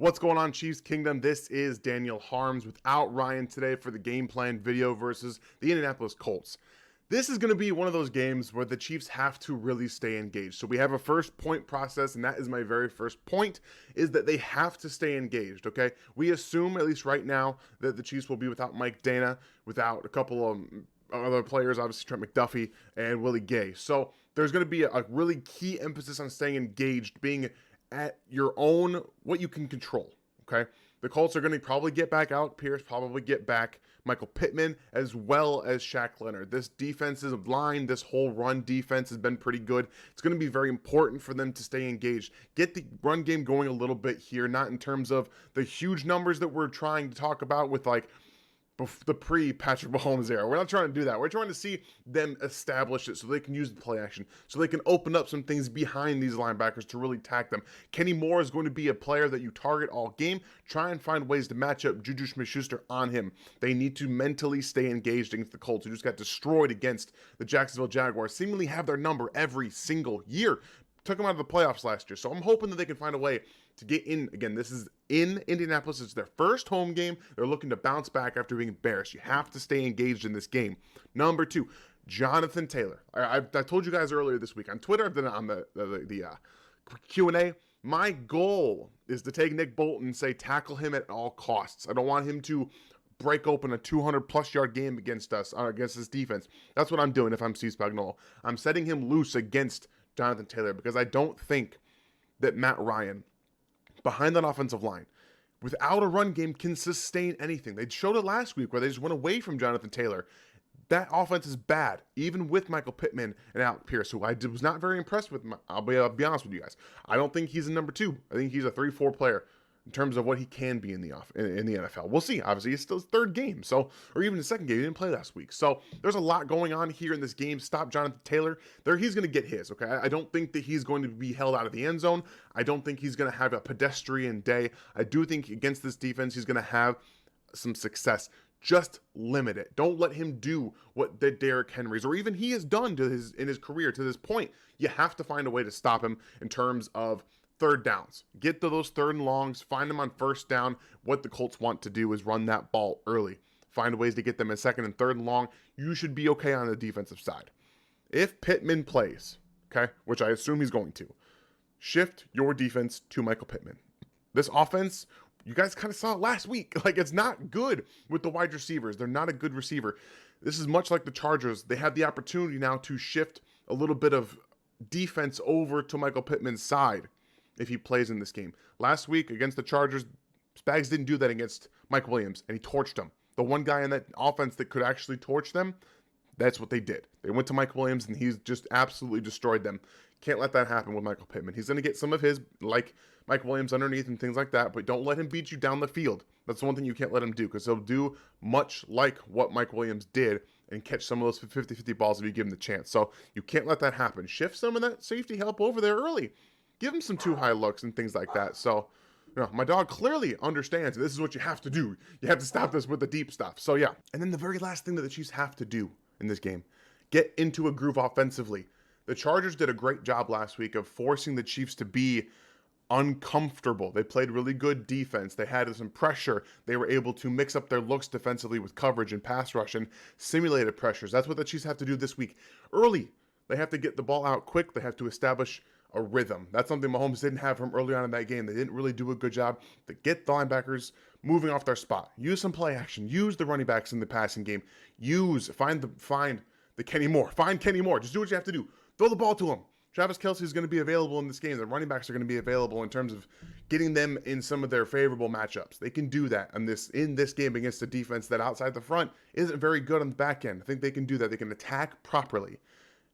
What's going on, Chiefs Kingdom? This is Daniel Harms without Ryan today for the game plan video versus the Indianapolis Colts. This is going to be one of those games where the Chiefs have to really stay engaged. So we have a first point process, and that is my very first point, is that they have to stay engaged, okay? We assume, at least right now, that the Chiefs will be without Mike Dana, without a couple of other players, obviously Trent McDuffie and Willie Gay. So there's going to be a really key emphasis on staying engaged, being at your own, what you can control, okay? The Colts are going to probably get back Alec Pierce, probably get back Michael Pittman, as well as Shaq Leonard. This defensive line, this whole run defense has been pretty good. It's going to be very important for them to stay engaged. Get the run game going a little bit here, not in terms of the huge numbers that we're trying to talk about with like the pre-Patrick Mahomes era. We're not trying to do that. We're trying to see them establish it so they can use the play action, so they can open up some things behind these linebackers to really attack them. Kenny Moore is going to be a player that you target all game. Try and find ways to match up Juju Smith-Schuster on him. They need to mentally stay engaged against the Colts, who just got destroyed against the Jacksonville Jaguars, seemingly have their number every single year. Took them out of the playoffs last year, so I'm hoping that they can find a way to get in. Again, this is in Indianapolis. It's their first home game. They're looking to bounce back after being embarrassed. You have to stay engaged in this game. Number two, Jonathon Taylor. I told you guys earlier this week on Twitter. I've done it on the Q&A. My goal is to take Nick Bolton and say tackle him at all costs. I don't want him to break open a 200-plus yard game against us, against this defense. That's what I'm doing if I'm Steve Spagnuolo. I'm setting him loose against Jonathon Taylor because I don't think that Matt Ryan, behind that offensive line, without a run game, can sustain anything. They showed it last week where they just went away from Jonathon Taylor. That offense is bad, even with Michael Pittman and Alec Pierce, who I was not very impressed with. I'll be honest with you guys. I don't think he's a number two. I think he's a 3-4 player in terms of what he can be in the NFL. We'll see. Obviously, it's still his third game, or even his second game. He didn't play last week. So there's a lot going on here in this game. Stop Jonathon Taylor. He's going to get his, okay? I don't think that he's going to be held out of the end zone. I don't think he's going to have a pedestrian day. I do think against this defense, he's going to have some success. Just limit it. Don't let him do what the Derrick Henry's or even he has done in his career to this point. You have to find a way to stop him in terms of third downs. Get to those third and longs, find them on first down. What the Colts want to do is run that ball early. Find ways to get them in second and third and long. You should be okay on the defensive side. If Pittman plays, okay, which I assume he's going to, shift your defense to Michael Pittman. This offense, you guys kind of saw it last week. Like, it's not good with the wide receivers. They're not a good receiver. This is much like the Chargers. They have the opportunity now to shift a little bit of defense over to Michael Pittman's side if he plays in this game. Last week against the Chargers, Spags didn't do that against Mike Williams, and he torched them. The one guy in that offense that could actually torch them, that's what they did. They went to Mike Williams, and he's just absolutely destroyed them. Can't let that happen with Michael Pittman. He's going to get some of his, like Mike Williams, underneath and things like that, but don't let him beat you down the field. That's the one thing you can't let him do, because he'll do much like what Mike Williams did and catch some of those 50-50 balls if you give him the chance. So you can't let that happen. Shift some of that safety help over there early. Give him some too high looks and things like that. So, my dog clearly understands this is what you have to do. You have to stop this with the deep stuff. So, yeah. And then the very last thing that the Chiefs have to do in this game, get into a groove offensively. The Chargers did a great job last week of forcing the Chiefs to be uncomfortable. They played really good defense. They had some pressure. They were able to mix up their looks defensively with coverage and pass rush and simulated pressures. That's what the Chiefs have to do this week. Early, they have to get the ball out quick. They have to establish a rhythm. That's something Mahomes didn't have from early on in that game. They didn't really do a good job to get the linebackers moving off their spot. Use some play action. Use the running backs in the passing game. Find the Kenny Moore. Find Kenny Moore. Just do what you have to do. Throw the ball to him. Travis Kelce is going to be available in this game. The running backs are going to be available in terms of getting them in some of their favorable matchups. They can do that in this game against a defense that outside the front isn't very good on the back end. I think they can do that. They can attack properly.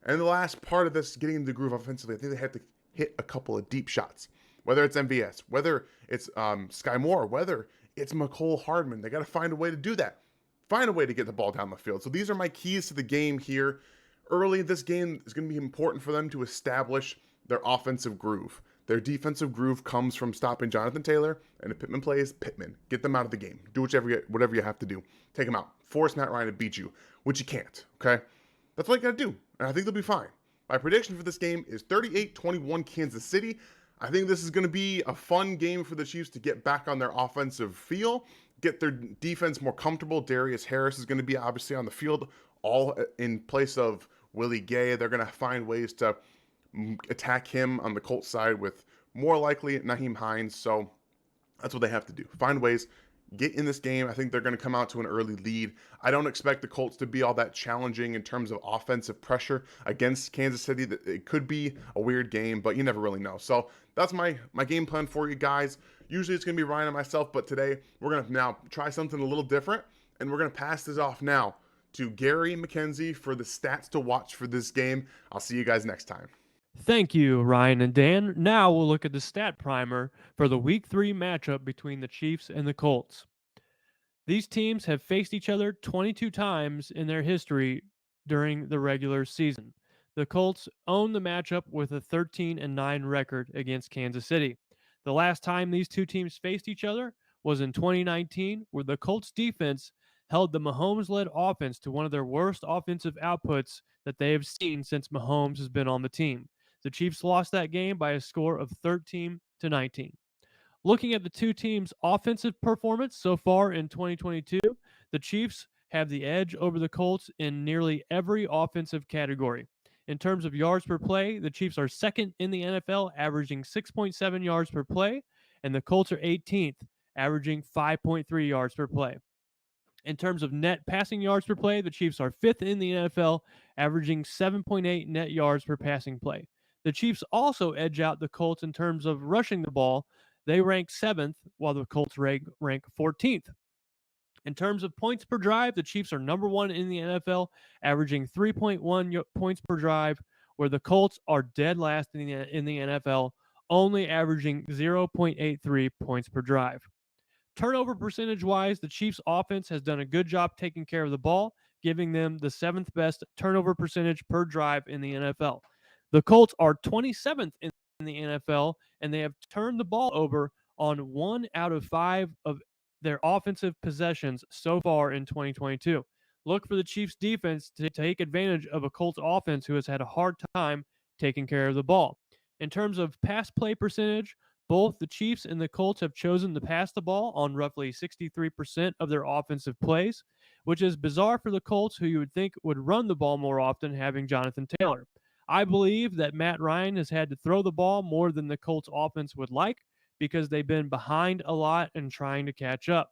And the last part of this, getting into the groove offensively, I think they have to hit a couple of deep shots. Whether it's MVS, whether it's Sky Moore, whether it's McCole Hardman. They got to find a way to do that. Find a way to get the ball down the field. So these are my keys to the game here. Early, this game is going to be important for them to establish their offensive groove. Their defensive groove comes from stopping Jonathon Taylor, and if Pittman plays, Pittman. Get them out of the game. Do whatever you have to do. Take them out. Force Matt Ryan to beat you, which you can't, okay? That's what you got to do, and I think they'll be fine. My prediction for this game is 38-21 Kansas City. I think this is going to be a fun game for the Chiefs to get back on their offensive feel, get their defense more comfortable. Darius Harris is going to be obviously on the field, all in place of Willie Gay. They're going to find ways to attack him on the Colts side with more likely Naheem Hines. So that's what they have to do. Find ways, get in this game. I think they're going to come out to an early lead. I don't expect the Colts to be all that challenging in terms of offensive pressure against Kansas City. It could be a weird game, but you never really know. So that's my game plan for you guys. Usually it's going to be Ryan and myself, but today we're going to now try something a little different, and we're going to pass this off now to Gary McKenzie for the stats to watch for this game. I'll see you guys next time. Thank you, Ryan and Dan. Now we'll look at the stat primer for the Week 3 matchup between the Chiefs and the Colts. These teams have faced each other 22 times in their history during the regular season. The Colts own the matchup with a 13-9 record against Kansas City. The last time these two teams faced each other was in 2019, where the Colts defense held the Mahomes-led offense to one of their worst offensive outputs that they have seen since Mahomes has been on the team. The Chiefs lost that game by a score of 13-19. Looking at the two teams' offensive performance so far in 2022, the Chiefs have the edge over the Colts in nearly every offensive category. In terms of yards per play, the Chiefs are second in the NFL, averaging 6.7 yards per play, and the Colts are 18th, averaging 5.3 yards per play. In terms of net passing yards per play, the Chiefs are fifth in the NFL, averaging 7.8 net yards per passing play. The Chiefs also edge out the Colts in terms of rushing the ball. They rank 7th, while the Colts rank 14th. In terms of points per drive, the Chiefs are number 1 in the NFL, averaging 3.1 points per drive, where the Colts are dead last in the NFL, only averaging 0.83 points per drive. Turnover percentage-wise, the Chiefs' offense has done a good job taking care of the ball, giving them the 7th best turnover percentage per drive in the NFL. The Colts are 27th in the NFL, and they have turned the ball over on 1 out of 5 of their offensive possessions so far in 2022. Look for the Chiefs' defense to take advantage of a Colts offense who has had a hard time taking care of the ball. In terms of pass play percentage, both the Chiefs and the Colts have chosen to pass the ball on roughly 63% of their offensive plays, which is bizarre for the Colts, who you would think would run the ball more often, having Jonathan Taylor. I believe that Matt Ryan has had to throw the ball more than the Colts offense would like because they've been behind a lot and trying to catch up.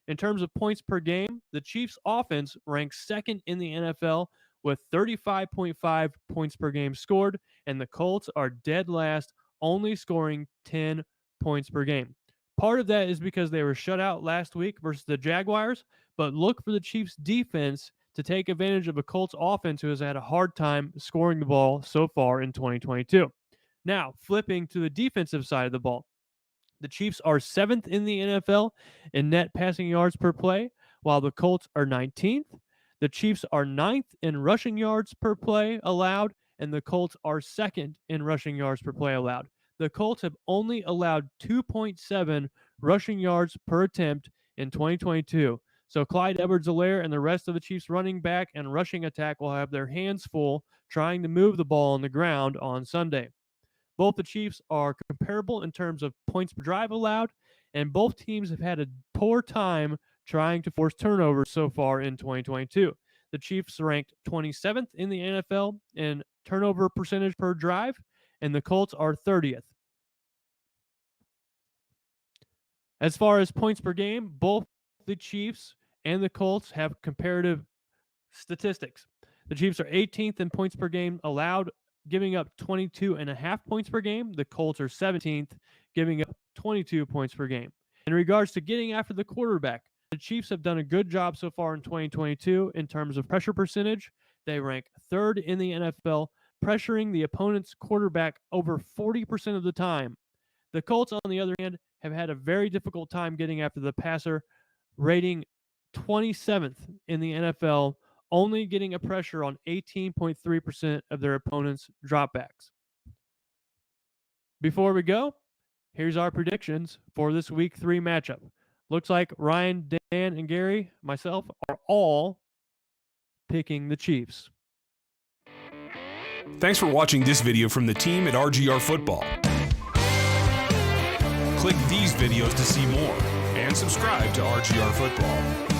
In terms of points per game, the Chiefs offense ranks second in the NFL with 35.5 points per game scored, and the Colts are dead last, only scoring 10 points per game. Part of that is because they were shut out last week versus the Jaguars, but look for the Chiefs defense to take advantage of a Colts offense who has had a hard time scoring the ball so far in 2022. Now, flipping to the defensive side of the ball, the Chiefs are 7th in the NFL in net passing yards per play, while the Colts are 19th. The Chiefs are 9th in rushing yards per play allowed, and the Colts are 2nd in rushing yards per play allowed. The Colts have only allowed 2.7 rushing yards per attempt in 2022. So Clyde Edwards-Helaire and the rest of the Chiefs running back and rushing attack will have their hands full trying to move the ball on the ground on Sunday. Both the Chiefs are comparable in terms of points per drive allowed, and both teams have had a poor time trying to force turnovers so far in 2022. The Chiefs ranked 27th in the NFL in turnover percentage per drive, and the Colts are 30th. As far as points per game, both the Chiefs and the Colts have comparative statistics. The Chiefs are 18th in points per game allowed, giving up 22.5 points per game. The Colts are 17th, giving up 22 points per game. In regards to getting after the quarterback, the Chiefs have done a good job so far in 2022 in terms of pressure percentage. They rank 3rd in the NFL, pressuring the opponent's quarterback over 40% of the time. The Colts, on the other hand, have had a very difficult time getting after the passer, rating 27th in the NFL, only getting a pressure on 18.3% of their opponent's dropbacks. Before we go, here's our predictions for this Week 3 matchup. Looks like Ryan, Dan, and Gary, myself, are all picking the Chiefs. Thanks for watching this video from the team at RGR Football. Click these videos to see more and subscribe to RGR Football.